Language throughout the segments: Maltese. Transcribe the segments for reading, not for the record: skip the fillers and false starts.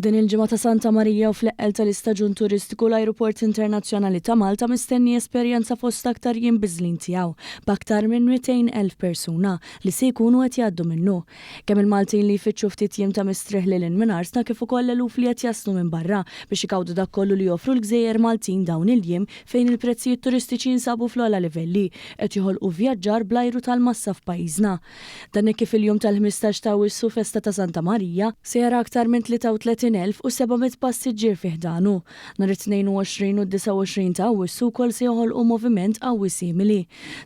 F'din il-ġimgħa ta' Santa Marija u fl-eqqel tal-istaġun turistiku l-Ajruport Internazzjonali ta' Malta mistenni esperjenza fost aktar jiem biżlin tiegħu b'aktar minn 200,000 persuna li se jkunu qed jgħaddu minnu. Kemm il-Maltin li jfittxu ftit jiem ta' mistrieħ lil minn arsna kif ukoll eluf li qed jaslu minn barra biex ikawdu dak kollu li joffru l-Gżejjer Maltin dawn il-jiem fejn il-prezzijiet turistiċi jinsabu fl-ogħla livelli qed joħolqu vjaġġar bl-ajru tal-massa f'pajjiżna. Dan kif il-jum tal-15 ta' Awwissu festa ta' Santa Marija se jara aktar minn 33,700 passiġġier fih danu. Nhar it-22 u 29 ta' Awwissu wkoll se joħolqu moviment qawwi simili.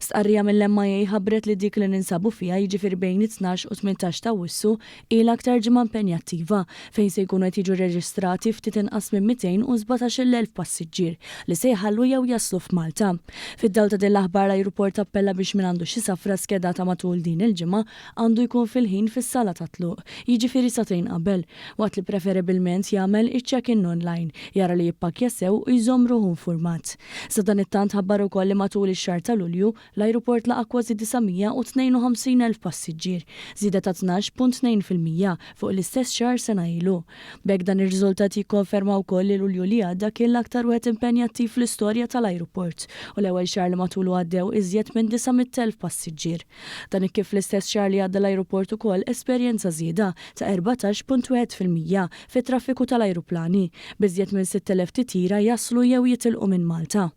Stqarrija mill-MIA ħabbret li dik li ninsabu fiha jiġifieri bejn 12 u 18 ta' Awwissu ilha aktar ġimgħa impenjattiva fejn se jkunu qed jiġu reġistrati ftit inqas minn 217,000 passiġġier li se jħallu jew jaslu f'Malta. Fid-dawl ta' din l-aħbar l-ajruport appella biex min għandu xi safra skedata matul din il-ġimgħa għandu jkun fil-ħin fis-sala ta' tluq, jiġifieri satejn qabel, waqt li preferibilment jagħmel iċ-check-in online, jara li jippakja sew u jżomm ruħu infurmat. Sa dan it-tant ħabbar ukoll li matul ix-xahar ta' Lulju l-ajruport laqa kważi 952,000 passiġġier, żieda ta' 12.2% fuq l-istess xahar sena ilu. B'hekk dan ir-riżultat jikkonferma wkoll li Lulju li għadda kien l-aktar wieħed impenjattiv fl-istorja tal-ajruport u l-ewwel xahar li matulu għaddew iżjed minn 900,000 passiġġier. Dan kif l-istess xahar li għadda l-ajruport ukoll esperjenza żieda ta' 14.1% fit-traffiku tal-ajruplani, biżjed minn 6,000 titjira jaslu jew jitilqu minn Malta.